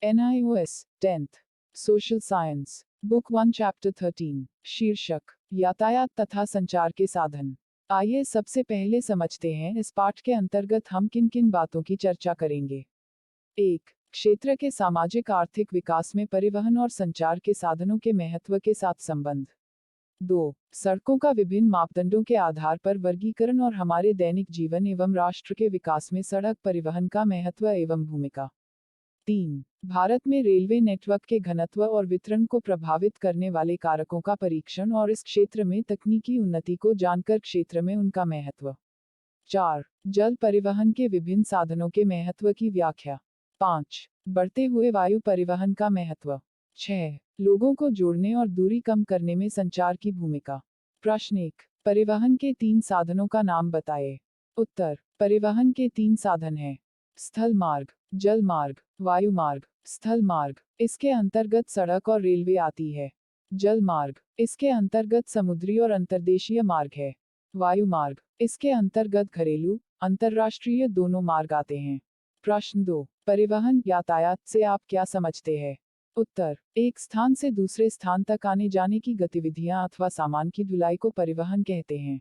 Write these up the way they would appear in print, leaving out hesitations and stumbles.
NIOS 10th social science book 1 chapter 13 शीर्षक यातायात तथा संचार के साधन। आइए सबसे पहले समझते हैं इस पाठ के अंतर्गत हम किन किन बातों की चर्चा करेंगे। 1. क्षेत्र के सामाजिक आर्थिक विकास में परिवहन और संचार के साधनों के महत्व के साथ संबंध। 2. सड़कों का विभिन्न मापदंडों के आधार पर वर्गीकरण और हमारे दैनिक जीवन एवं राष्ट्र के विकास में सड़क परिवहन का महत्व एवं भूमिका। 3. भारत में रेलवे नेटवर्क के घनत्व और वितरण को प्रभावित करने वाले कारकों का परीक्षण और इस क्षेत्र में तकनीकी उन्नति को जानकर क्षेत्र में उनका महत्व। 4. जल परिवहन के विभिन्न साधनों के महत्व की व्याख्या। 5. बढ़ते हुए वायु परिवहन का महत्व। 6. लोगों को जोड़ने और दूरी कम करने में संचार की भूमिका। प्रश्न 1. परिवहन के 3 साधनों का नाम बताएं। उत्तर। परिवहन के 3 साधन हैं। स्थल मार्ग, जल मार्ग, वायु मार्ग। स्थल मार्ग, इसके अंतर्गत सड़क और रेलवे आती है। जल मार्ग, इसके अंतर्गत समुद्री और अंतर्देशीय मार्ग है। वायु मार्ग, इसके अंतर्गत घरेलू, अंतर्राष्ट्रीय दोनों मार्ग आते हैं। प्रश्न 2. परिवहन यातायात से आप क्या समझते हैं? उत्तर। एक स्थान से दूसरे स्थान तक आने जाने की गतिविधियां अथवा सामान की ढुलाई को परिवहन कहते हैं।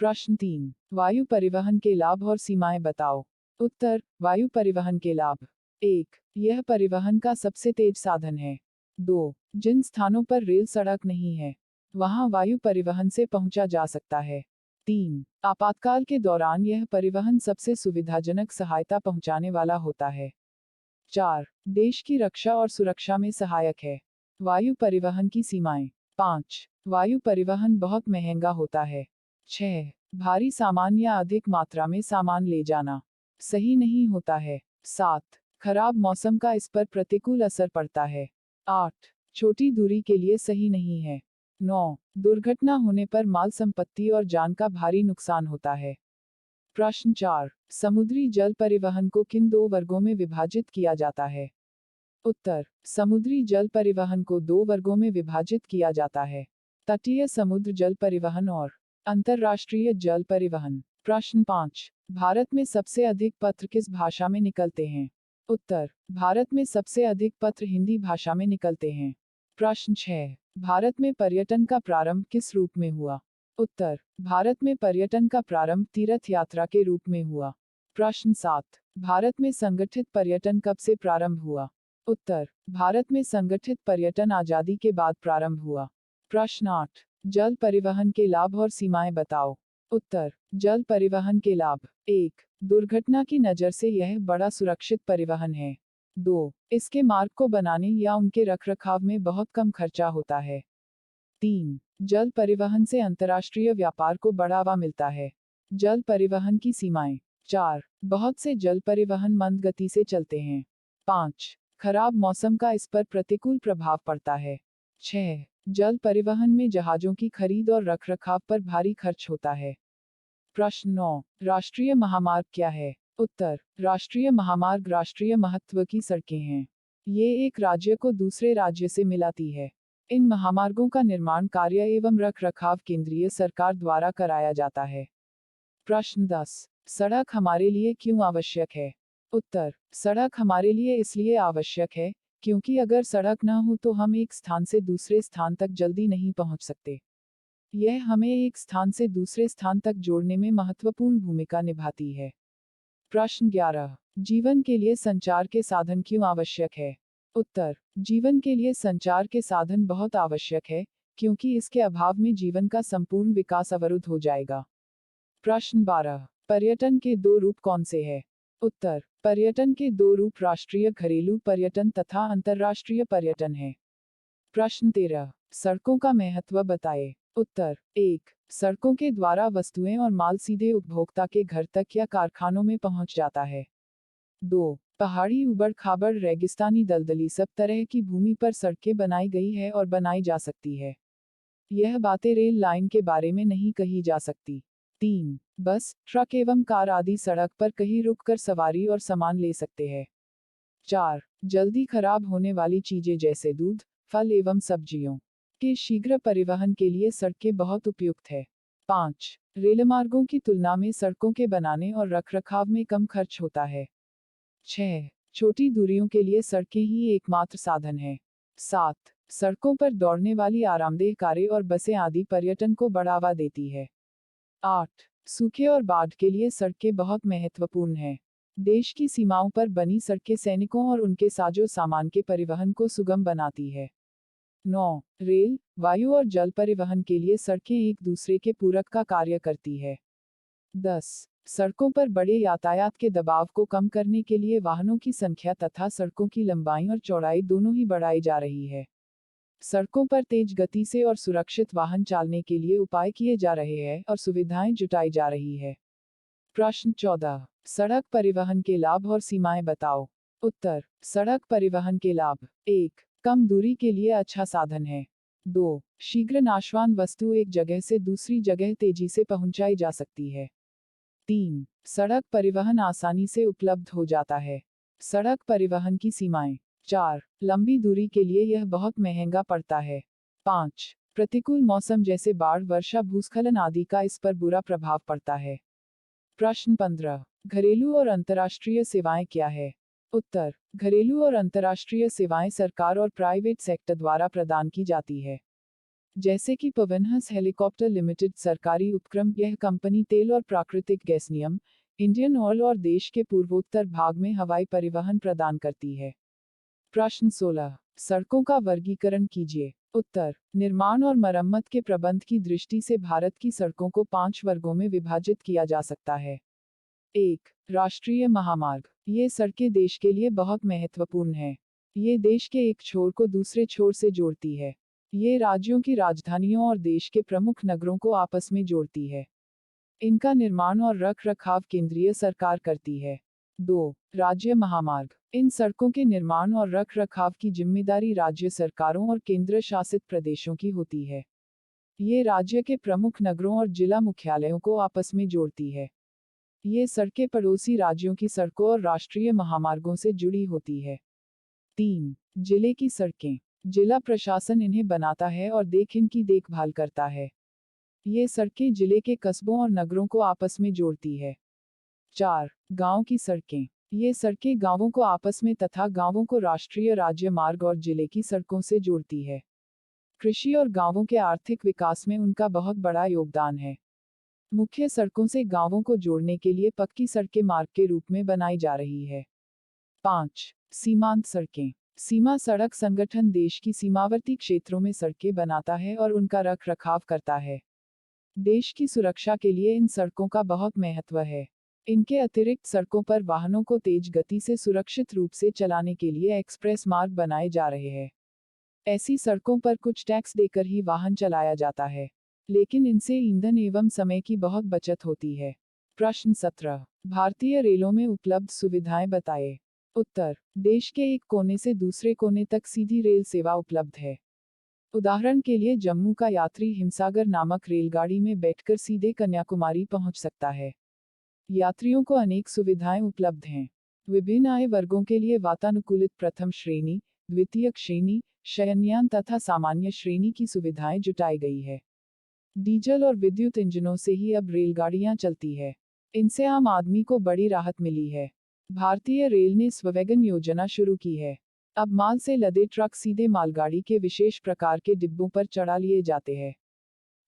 प्रश्न 3. वायु परिवहन के लाभ और सीमाएं बताओ। उत्तर। वायु परिवहन के लाभ। 1. यह परिवहन का सबसे तेज साधन है। 2. जिन स्थानों पर रेल सड़क नहीं है, वहां वायु परिवहन से पहुंचा जा सकता है। 3. आपातकाल के दौरान यह परिवहन सबसे सुविधाजनक सहायता पहुंचाने वाला होता है। 4. देश की रक्षा और सुरक्षा में सहायक है। वायु परिवहन की सीमाएं। 5. वायु परिवहन बहुत महंगा होता है। 6. भारी सामान या अधिक मात्रा में सामान ले जाना सही नहीं होता है। 7. खराब मौसम का इस पर प्रतिकूल असर पड़ता है। 8. छोटी दूरी के लिए सही नहीं है। 9. दुर्घटना होने पर माल संपत्ति और जान का भारी नुकसान होता है। प्रश्न 4. समुद्री जल परिवहन को किन 2 वर्गों में विभाजित किया जाता है? उत्तर। समुद्री जल परिवहन को 2 वर्गों में विभाजित किया जाता है। तटीय समुद्र जल परिवहन और अंतर्राष्ट्रीय जल परिवहन। प्रश्न 5. भारत में सबसे अधिक पत्र किस भाषा में निकलते हैं? उत्तर। भारत में सबसे अधिक पत्र हिंदी भाषा में निकलते हैं। प्रश्न 6. भारत में पर्यटन का प्रारंभ किस रूप में हुआ? उत्तर। भारत में पर्यटन का प्रारंभ तीर्थ यात्रा के रूप में हुआ। प्रश्न 7. भारत में संगठित पर्यटन कब से प्रारंभ हुआ? उत्तर। भारत में संगठित पर्यटन आजादी के बाद प्रारंभ हुआ। प्रश्न 8. जल परिवहन के लाभ और सीमाएं बताओ। उत्तर। जल परिवहन के लाभ। 1. दुर्घटना की नज़र से यह बड़ा सुरक्षित परिवहन है। 2. इसके मार्ग को बनाने या उनके रखरखाव में बहुत कम खर्चा होता है। 3. जल परिवहन से अंतर्राष्ट्रीय व्यापार को बढ़ावा मिलता है। जल परिवहन की सीमाएं। 4. बहुत से जल परिवहन मंद गति से चलते हैं। 5. खराब मौसम का इस पर प्रतिकूल प्रभाव पड़ता है। 6. जल परिवहन में जहाजों की खरीद और रखरखाव पर भारी खर्च होता है। प्रश्न 9. राष्ट्रीय महामार्ग क्या है? उत्तर। राष्ट्रीय महामार्ग राष्ट्रीय महत्व की सड़कें हैं। ये एक राज्य को दूसरे राज्य से मिलाती है। इन महामार्गों का निर्माण कार्य एवं रखरखाव केंद्रीय सरकार द्वारा कराया जाता है। प्रश्न 10. सड़क हमारे लिए क्यों आवश्यक है? उत्तर। सड़क हमारे लिए इसलिए आवश्यक है, क्योंकि अगर सड़क न हो तो हम एक स्थान से दूसरे स्थान तक जल्दी नहीं पहुंच सकते। यह हमें एक स्थान से दूसरे स्थान तक जोड़ने में महत्वपूर्ण भूमिका निभाती है। प्रश्न 11. जीवन के लिए संचार के साधन क्यों आवश्यक है? उत्तर। जीवन के लिए संचार के साधन बहुत आवश्यक है, क्योंकि इसके अभाव में जीवन का संपूर्ण विकास अवरुद्ध हो जाएगा। प्रश्न 12. पर्यटन के 2 रूप कौन से हैं? उत्तर। पर्यटन के 2 रूप राष्ट्रीय घरेलू पर्यटन तथा अंतर्राष्ट्रीय पर्यटन है। प्रश्न 13. सड़कों का महत्व बताएं। उत्तर। 1. सड़कों के द्वारा वस्तुएं और माल सीधे उपभोक्ता के घर तक या कारखानों में पहुंच जाता है। 2. पहाड़ी उबड़ खाबड़ रेगिस्तानी दलदली सब तरह की भूमि पर सड़कें बनाई गई है और बनाई जा सकती है। यह बातें रेल लाइन के बारे में नहीं कही जा सकती। 3. बस, ट्रक एवं कार आदि सड़क पर कहीं रुककर सवारी और सामान ले सकते हैं। 4. जल्दी खराब होने वाली चीजें जैसे दूध, फल एवं सब्जियों के शीघ्र परिवहन के लिए सड़कें बहुत उपयुक्त है। 5. रेलमार्गों की तुलना में सड़कों के बनाने और रखरखाव में कम खर्च होता है। 6. छोटी दूरियों के लिए सड़कें ही एकमात्र साधन है। 7. सड़कों पर दौड़ने वाली आरामदेह कारें और बसें आदि पर्यटन को बढ़ावा देती है। 8. सूखे और बाढ़ के लिए सड़कें बहुत महत्वपूर्ण हैं। देश की सीमाओं पर बनी सड़कें सैनिकों और उनके साजो सामान के परिवहन को सुगम बनाती है। 9. रेल, वायु और जल परिवहन के लिए सड़कें एक दूसरे के पूरक का कार्य करती है। 10. सड़कों पर बड़े यातायात के दबाव को कम करने के लिए वाहनों की संख्या तथा सड़कों की लंबाई और चौड़ाई दोनों ही बढ़ाई जा रही है। सड़कों पर तेज गति से और सुरक्षित वाहन चलाने के लिए उपाय किए जा रहे हैं और सुविधाएं जुटाई जा रही है। प्रश्न 14. सड़क परिवहन के लाभ और सीमाएं बताओ। उत्तर: सड़क परिवहन के लाभ। 1. कम दूरी के लिए अच्छा साधन है। 2. शीघ्र नाशवान वस्तु एक जगह से दूसरी जगह तेजी से पहुंचाई जा सकती है। 3. सड़क परिवहन आसानी से उपलब्ध हो जाता है। सड़क परिवहन की सीमाएं। 4. लंबी दूरी के लिए यह बहुत महंगा पड़ता है। 5. प्रतिकूल मौसम जैसे बाढ़, वर्षा, भूस्खलन आदि का इस पर बुरा प्रभाव पड़ता है। प्रश्न 15. घरेलू और अंतर्राष्ट्रीय सेवाएं क्या है? उत्तर: घरेलू और अंतर्राष्ट्रीय सेवाएं सरकार और प्राइवेट सेक्टर द्वारा प्रदान की जाती है। जैसे कि पवनहंस हेलीकॉप्टर लिमिटेड सरकारी उपक्रम। यह कंपनी तेल और प्राकृतिक गैस निगम, इंडियन ऑयल और देश के पूर्वोत्तर भाग में हवाई परिवहन प्रदान करती है। प्रश्न 16. सड़कों का वर्गीकरण कीजिए। उत्तर: निर्माण और मरम्मत के प्रबंध की दृष्टि से भारत की सड़कों को 5 वर्गों में विभाजित किया जा सकता है। 1. राष्ट्रीय महामार्ग। ये सड़कें देश के लिए बहुत महत्वपूर्ण हैं। ये देश के एक छोर को दूसरे छोर से जोड़ती है। ये राज्यों की राजधानियों और देश के प्रमुख नगरों को आपस में जोड़ती है। इनका निर्माण और रख रखाव केंद्रीय सरकार करती है। 2. राज्य महामार्ग। इन सड़कों के निर्माण और रख रखाव की जिम्मेदारी राज्य सरकारों और केंद्र शासित प्रदेशों की होती है। ये राज्य के प्रमुख नगरों और जिला मुख्यालयों को आपस में जोड़ती है। ये सड़कें पड़ोसी राज्यों की सड़कों और राष्ट्रीय महामार्गों से जुड़ी होती है। 3. जिले की सड़कें। जिला प्रशासन इन्हें बनाता है और इनकी देखभाल करता है। ये सड़कें जिले के कस्बों और नगरों को आपस में जोड़ती है। 4. गांव की सड़कें। ये सड़कें गांवों को आपस में तथा गांवों को राष्ट्रीय राज्य मार्ग और जिले की सड़कों से जोड़ती है। कृषि और गांवों के आर्थिक विकास में उनका बहुत बड़ा योगदान है। मुख्य सड़कों से गांवों को जोड़ने के लिए पक्की सड़कें मार्ग के रूप में बनाई जा रही है। 5. सीमांत सड़कें। सीमा सड़क संगठन देश की सीमावर्ती क्षेत्रों में सड़कें बनाता है और उनका रख रखाव करता है। देश की सुरक्षा के लिए इन सड़कों का बहुत महत्व है। इनके अतिरिक्त सड़कों पर वाहनों को तेज गति से सुरक्षित रूप से चलाने के लिए एक्सप्रेस मार्ग बनाए जा रहे हैं। ऐसी सड़कों पर कुछ टैक्स देकर ही वाहन चलाया जाता है, लेकिन इनसे ईंधन एवं समय की बहुत बचत होती है। प्रश्न 17. भारतीय रेलों में उपलब्ध सुविधाएं बताएं। उत्तर: देश के एक कोने से दूसरे कोने तक सीधी रेल सेवा उपलब्ध है। उदाहरण के लिए जम्मू का यात्री हिमसागर नामक रेलगाड़ी में बैठकर सीधे कन्याकुमारी पहुंच सकता है। यात्रियों को अनेक सुविधाएं उपलब्ध हैं। विभिन्न आय वर्गों के लिए वातानुकूलित प्रथम श्रेणी, द्वितीय श्रेणी, शयनयान तथा सामान्य श्रेणी की सुविधाएं जुटाई गई है। डीजल और विद्युत इंजनों से ही अब रेलगाड़ियां चलती है। इनसे आम आदमी को बड़ी राहत मिली है। भारतीय रेल ने स्वैगन योजना शुरू की है। अब माल से लदे ट्रक सीधे मालगाड़ी के विशेष प्रकार के डिब्बों पर चढ़ा लिए जाते हैं।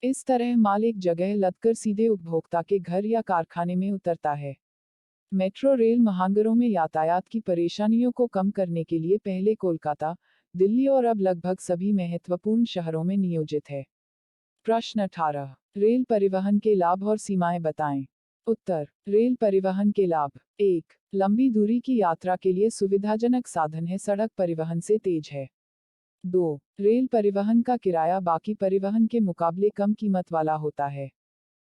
इस तरह माल एक जगह लदकर सीधे उपभोक्ता के घर या कारखाने में उतरता है। मेट्रो रेल महानगरों में यातायात की परेशानियों को कम करने के लिए पहले कोलकाता, दिल्ली और अब लगभग सभी महत्वपूर्ण शहरों में नियोजित है। प्रश्न 18. रेल परिवहन के लाभ और सीमाएं बताएं। उत्तर: रेल परिवहन के लाभ। 1. लंबी दूरी की यात्रा के लिए सुविधाजनक साधन है, सड़क परिवहन से तेज है। 2. रेल परिवहन का किराया बाकी परिवहन के मुकाबले कम कीमत वाला होता है।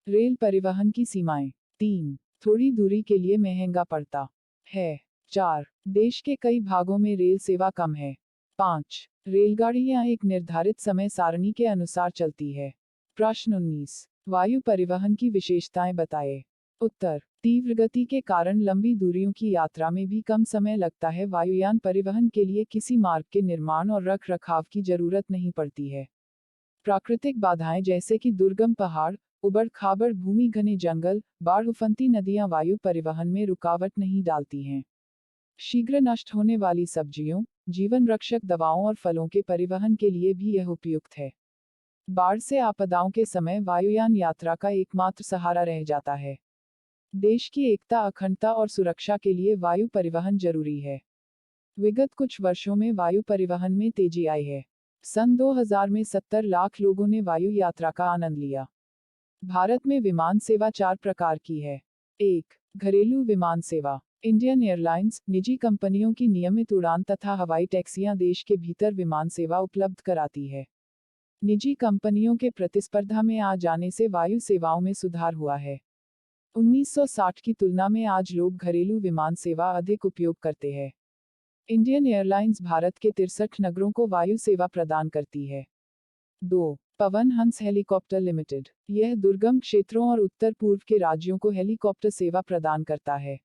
रेल परिवहन की सीमाएं। 3. थोड़ी दूरी के लिए महंगा पड़ता है। 4. देश के कई भागों में रेल सेवा कम है। 5. रेलगाड़ियां एक निर्धारित समय सारणी के अनुसार चलती है। प्रश्न 19. वायु परिवहन की विशेषताएं बताएं। उत्तर: तीव्र गति के कारण लंबी दूरियों की यात्रा में भी कम समय लगता है। वायुयान परिवहन के लिए किसी मार्ग के निर्माण और रख रखाव की जरूरत नहीं पड़ती है। प्राकृतिक बाधाएं जैसे कि दुर्गम पहाड़, उबड़ खाबड़ भूमि, घने जंगल, बाढ़, उफनती नदियां वायु परिवहन में रुकावट नहीं डालती हैं। शीघ्र नष्ट होने वाली सब्जियों, जीवन रक्षक दवाओं और फलों के परिवहन के लिए भी यह उपयुक्त है। बाढ़ से आपदाओं के समय वायुयान यात्रा का एकमात्र सहारा रह जाता है। देश की एकता, अखंडता और सुरक्षा के लिए वायु परिवहन जरूरी है। विगत कुछ वर्षों में वायु परिवहन में तेजी आई है। सन 2000 में 70 लाख लोगों ने वायु यात्रा का आनंद लिया। भारत में विमान सेवा 4 प्रकार की है। 1. घरेलू विमान सेवा। इंडियन एयरलाइंस निजी कंपनियों की नियमित उड़ान तथा हवाई टैक्सियां देश के भीतर विमान सेवा उपलब्ध कराती है। निजी कंपनियों के प्रतिस्पर्धा में आ जाने से वायु सेवाओं में सुधार हुआ है। 1960 की तुलना में आज लोग घरेलू विमान सेवा अधिक उपयोग करते हैं। इंडियन एयरलाइंस भारत के 63 नगरों को वायु सेवा प्रदान करती है। 2. Pawan Hans helicopter limited. यह दुर्गम क्षेत्रों और उत्तर पूर्व के राज्यों को हेलीकॉप्टर सेवा प्रदान करता है।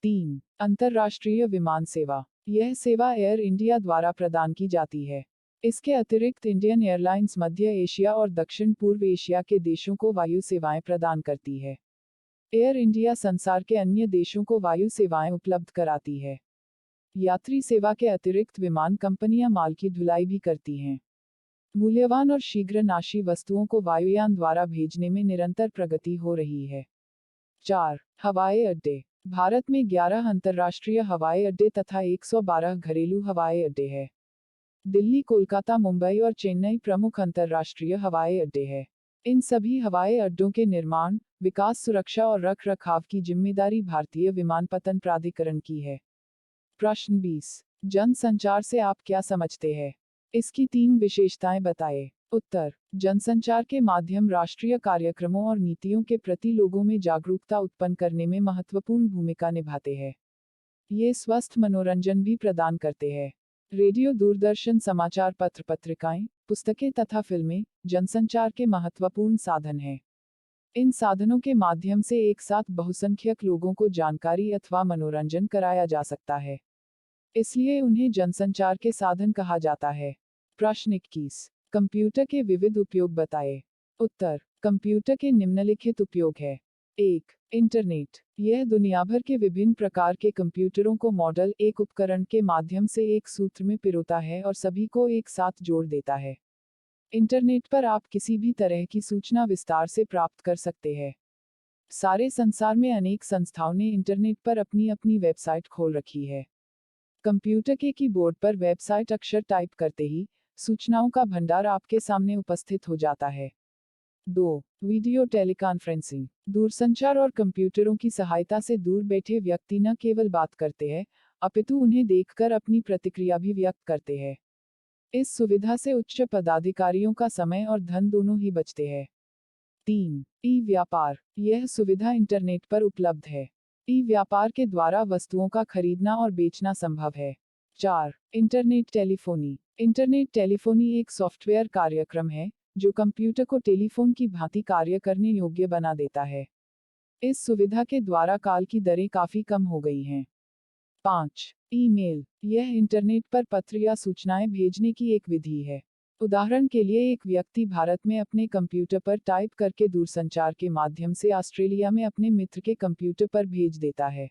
3. अंतर्राष्ट्रीय विमान सेवा। यह सेवा एयर इंडिया द्वारा प्रदान की जाती है। इसके अतिरिक्त इंडियन एयरलाइंस मध्य एशिया और दक्षिण पूर्व एशिया के देशों को वायु सेवाएं प्रदान करती है। एयर इंडिया संसार के अन्य देशों को वायु सेवाएं उपलब्ध कराती है। यात्री सेवा के अतिरिक्त विमान कंपनियां माल की ढुलाई भी करती हैं। मूल्यवान और शीघ्र नाशी वस्तुओं को वायुयान द्वारा भेजने में निरंतर प्रगति हो रही है। 4. हवाई अड्डे। भारत में 11 अंतर्राष्ट्रीय हवाई अड्डे तथा 112 घरेलू हवाई अड्डे हैं। दिल्ली, कोलकाता, मुंबई और चेन्नई प्रमुख अंतर्राष्ट्रीय हवाई अड्डे हैं। इन सभी हवाई अड्डों के निर्माण, विकास, सुरक्षा और रख रखाव की जिम्मेदारी भारतीय विमानपत्तन प्राधिकरण की है। प्रश्न 20. जनसंचार से आप क्या समझते हैं? इसकी 3 विशेषताएं बताएं। उत्तर. जनसंचार के माध्यम राष्ट्रीय कार्यक्रमों और नीतियों के प्रति लोगों में जागरूकता उत्पन्न करने में महत्वपूर्ण भूमिका निभाते हैं। ये स्वस्थ मनोरंजन भी प्रदान करते हैं। रेडियो, दूरदर्शन, समाचार पत्र, पत्रिकाएं, पुस्तकें तथा फिल्में जनसंचार के महत्वपूर्ण साधन हैं। इन साधनों के माध्यम से एक साथ बहुसंख्यक लोगों को जानकारी अथवा मनोरंजन कराया जा सकता है। इसलिए उन्हें जनसंचार के साधन कहा जाता है। प्रश्न 21. कंप्यूटर के विविध उपयोग बताएं। उत्तर. कंप्यूटर के निम्नलिखित उपयोग है। 1. इंटरनेट। यह दुनिया भर के विभिन्न प्रकार के कंप्यूटरों को मॉडल, एक उपकरण के माध्यम से एक सूत्र में पिरोता है और सभी को एक साथ जोड़ देता है। इंटरनेट पर आप किसी भी तरह की सूचना विस्तार से प्राप्त कर सकते हैं। सारे संसार में अनेक संस्थाओं ने इंटरनेट पर अपनी अपनी वेबसाइट खोल रखी है। कंप्यूटर के कीबोर्ड पर वेबसाइट अक्षर टाइप करते ही सूचनाओं का भंडार आपके सामने उपस्थित हो जाता है। 2. Video teleconferencing. दूरसंचार और कंप्यूटरों की सहायता से दूर बैठे व्यक्ति न केवल बात करते हैं, अपितु उन्हें देखकर अपनी प्रतिक्रिया भी व्यक्त करते हैं। इस सुविधा से उच्च पदाधिकारियों का समय और धन दोनों ही बचते हैं। 3. ई व्यापार। यह सुविधा इंटरनेट पर उपलब्ध है। ई व्यापार के द्वारा वस्तुओं का खरीदना और बेचना संभव है। 4. Internet telephony. इंटरनेट टेलीफोनी एक सॉफ्टवेयर कार्यक्रम है जो कंप्यूटर को टेलीफोन की भांति कार्य करने योग्य बना देता है। इस सुविधा के द्वारा कॉल की दरें काफी कम हो गई हैं। 5. ईमेल। यह इंटरनेट पर पत्र या सूचनाएं भेजने की एक विधि है। उदाहरण के लिए एक व्यक्ति भारत में अपने कंप्यूटर पर टाइप करके दूरसंचार के माध्यम से ऑस्ट्रेलिया में अपने मित्र के कंप्यूटर पर भेज देता है।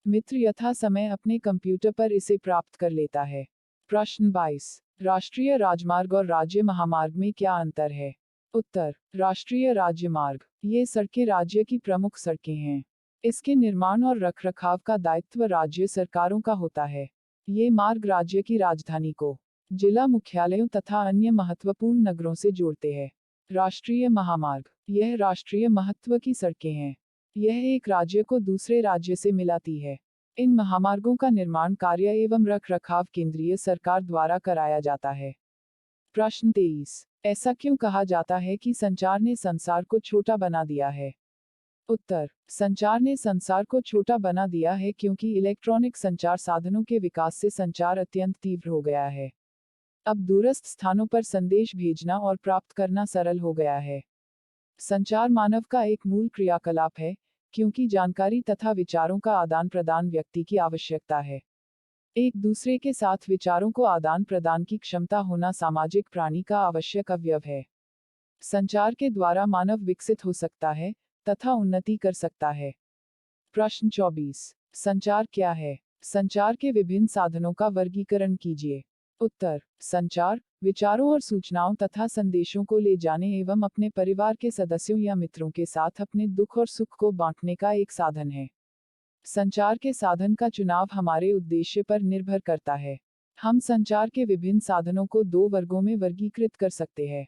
मित्र यथा समय अपने कंप्यूटर पर इसे प्राप्त कर लेता है। प्रश्न 22. राष्ट्रीय राजमार्ग और राज्य महामार्ग में क्या अंतर है? उत्तर. राष्ट्रीय राजमार्ग ये सड़कें राज्य की प्रमुख सड़कें हैं। इसके निर्माण और रखरखाव का दायित्व राज्य सरकारों का होता है। ये मार्ग राज्य की राजधानी को जिला मुख्यालयों तथा अन्य महत्वपूर्ण नगरों से जोड़ते हैं। राष्ट्रीय महामार्ग यह राष्ट्रीय महत्व की सड़कें हैं। यह एक राज्य को दूसरे राज्य से मिलाती है। इन महामार्गों का निर्माण कार्य एवं रखरखाव केंद्रीय सरकार द्वारा कराया जाता है। प्रश्न 23. ऐसा क्यों कहा जाता है कि संचार ने संसार को छोटा बना दिया है? उत्तर. संचार ने संसार को छोटा बना दिया है क्योंकि इलेक्ट्रॉनिक संचार साधनों के विकास से संचार अत्यंत तीव्र हो गया है। अब दूरस्थ स्थानों पर संदेश भेजना और प्राप्त करना सरल हो गया है। संचार मानव का एक मूल क्रियाकलाप है, क्योंकि जानकारी तथा विचारों का आदान प्रदान व्यक्ति की आवश्यकता है। एक दूसरे के साथ विचारों को आदान प्रदान की क्षमता होना सामाजिक प्राणी का आवश्यक अवयव है। संचार के द्वारा मानव विकसित हो सकता है तथा उन्नति कर सकता है। प्रश्न 24. संचार क्या है? संचार के विभिन्न साधनों का वर्गीकरण कीजिए। उत्तर, संचार, विचारों और सूचनाओं तथा संदेशों को ले जाने एवं अपने परिवार के सदस्यों या मित्रों के साथ अपने दुख और सुख को बांटने का एक साधन है। संचार के साधन का चुनाव हमारे उद्देश्य पर निर्भर करता है। हम संचार के विभिन्न साधनों को दो वर्गों में वर्गीकृत कर सकते हैं।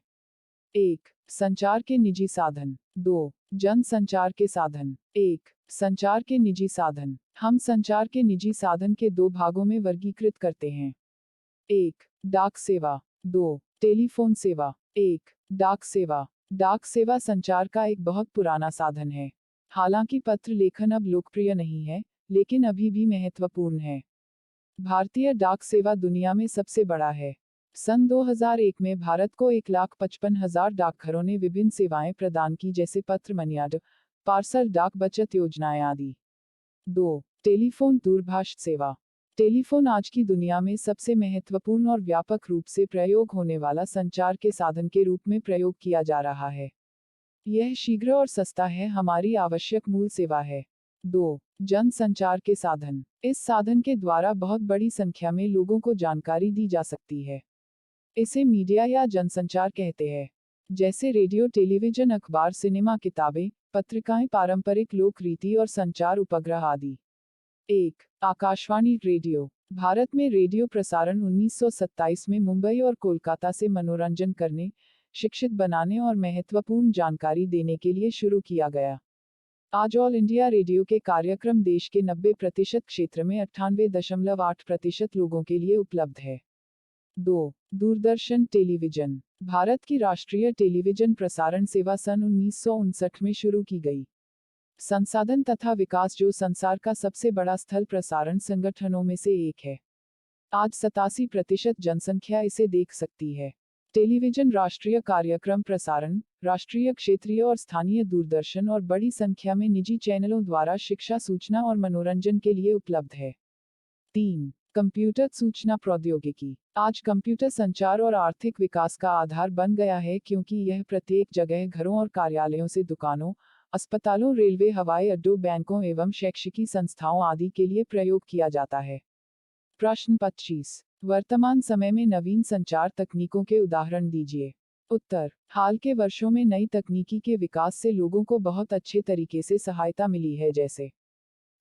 1. संचार के निजी साधन। 2. जन संचार के साधन। 1. संचार के निजी साधन। हम संचार के निजी साधन के दो भागों में वर्गीकृत करते हैं। 1. डाक सेवा। 2. टेलीफोन सेवा। 1. डाक सेवा। डाक सेवा संचार का एक बहुत पुराना साधन है। हालांकि पत्र लेखन अब लोकप्रिय नहीं है, लेकिन अभी भी महत्वपूर्ण है। भारतीय डाक सेवा दुनिया में सबसे बड़ा है। सन 2001 में भारत को 1,55,000 डाकघरों ने विभिन्न सेवाएं प्रदान की, जैसे पत्र, मनीऑर्डर, पार्सल, डाक बचत योजनाएं आदि। 2. टेलीफोन दूरभाष सेवा। टेलीफोन आज की दुनिया में सबसे महत्वपूर्ण और व्यापक रूप से प्रयोग होने वाला संचार के साधन के रूप में प्रयोग किया जा रहा है। यह शीघ्र और सस्ता है, हमारी आवश्यक मूल सेवा है। 2. जन संचार के साधन। इस साधन के द्वारा बहुत बड़ी संख्या में लोगों को जानकारी दी जा सकती है। इसे मीडिया या जनसंचार कहते हैं, जैसे रेडियो, टेलीविजन, अखबार, सिनेमा, किताबें, पत्रिकाएं, पारंपरिक लोक रीति और संचार उपग्रह आदि। 1. आकाशवाणी रेडियो। भारत में रेडियो प्रसारण 1927 में मुंबई और कोलकाता से मनोरंजन करने, शिक्षित बनाने और महत्वपूर्ण जानकारी देने के लिए शुरू किया गया। आज ऑल इंडिया रेडियो के कार्यक्रम देश के 90% क्षेत्र में 98.8% लोगों के लिए उपलब्ध है। 2. दूरदर्शन टेलीविजन। भारत की राष्ट्रीय टेलीविजन प्रसारण सेवा सन 1959 में शुरू की गई। संसाधन तथा विकास जो संसार का सबसे बड़ा स्थल प्रसारण संगठनों में से एक है। आज 87% जनसंख्या इसे देख सकती है। टेलीविजन राष्ट्रीय कार्यक्रम प्रसारण, राष्ट्रीय, क्षेत्रीय और स्थानीय दूरदर्शन और बड़ी संख्या में निजी चैनलों द्वारा शिक्षा, सूचना और मनोरंजन के लिए उपलब्ध है। 3. कंप्यूटर सूचना प्रौद्योगिकी। आज कंप्यूटर संचार और आर्थिक विकास का आधार बन गया है, क्योंकि यह प्रत्येक जगह, घरों और कार्यालयों से दुकानों, अस्पतालों, रेलवे, हवाई अड्डों, बैंकों एवं शैक्षिकी संस्थाओं आदि के लिए प्रयोग किया जाता है। प्रश्न 25. वर्तमान समय में नवीन संचार तकनीकों के उदाहरण दीजिए। उत्तर, हाल के वर्षों में नई तकनीकी के विकास से लोगों को बहुत अच्छे तरीके से सहायता मिली है, जैसे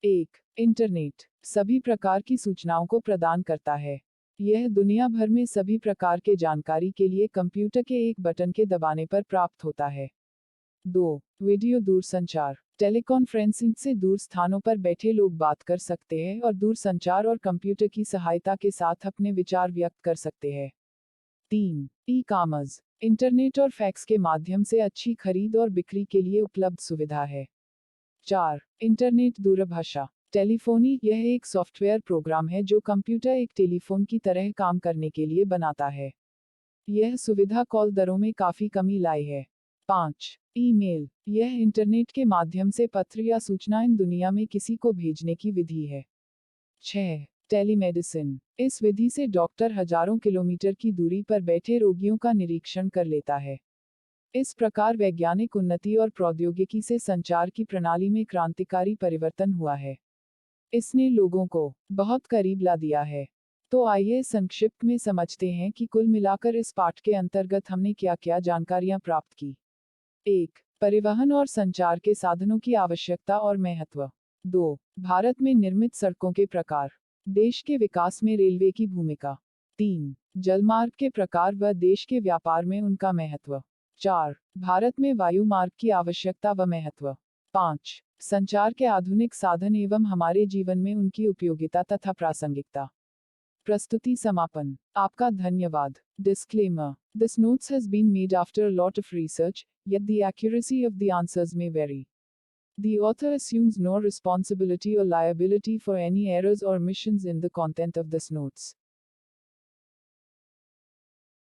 1. इंटरनेट सभी प्रकार की सूचनाओं को प्रदान करता है। यह दुनिया भर में सभी प्रकार के जानकारी के लिए कंप्यूटर के एक बटन के दबाने पर प्राप्त होता है। 2. वीडियो दूरसंचार टेलीकॉन्फ्रेंसिंग से दूर स्थानों पर बैठे लोग बात कर सकते हैं और दूरसंचार और कंप्यूटर की सहायता के साथ अपने विचार व्यक्त कर सकते हैं। 3. ई-कॉमर्स इंटरनेट और फैक्स के माध्यम से अच्छी खरीद और बिक्री के लिए उपलब्ध सुविधा है। 4. इंटरनेट दूरभाषा टेलीफोनी यह एक सॉफ्टवेयर प्रोग्राम है जो कंप्यूटर एक टेलीफोन की तरह काम करने के लिए बनाता है। यह सुविधा कॉल दरों में काफी कमी लाई है। 5. ईमेल यह इंटरनेट के माध्यम से पत्र या सूचनाएं दुनिया में किसी को भेजने की विधि है। 6. टेलीमेडिसिन इस विधि से डॉक्टर हजारों किलोमीटर की दूरी पर बैठे रोगियों का निरीक्षण कर लेता है। इस प्रकार वैज्ञानिक उन्नति और प्रौद्योगिकी से संचार की प्रणाली में क्रांतिकारी परिवर्तन हुआ है। इसने लोगों को बहुत करीब ला दिया है। तो आइए संक्षिप्त में समझते हैं कि कुल मिलाकर इस पाठ के अंतर्गत हमने क्या क्या जानकारियां प्राप्त की। 1. परिवहन और संचार के साधनों की आवश्यकता और महत्व। 2. भारत में निर्मित सड़कों के प्रकार। देश के विकास में रेलवे की भूमिका। 3. जलमार्ग के प्रकार व देश के व्यापार में उनका महत्व। 4. भारत में वायु मार्ग की आवश्यकता व महत्व। 5. संचार के आधुनिक साधन एवं हमारे जीवन में उनकी उपयोगिता तथा प्रासंगिकता। प्रस्तुति समापन। आपका धन्यवाद। Disclaimer. This notes has been made after a lot of research, yet the accuracy of the answers may vary. The author assumes no responsibility or liability for any errors or omissions in the content of this notes.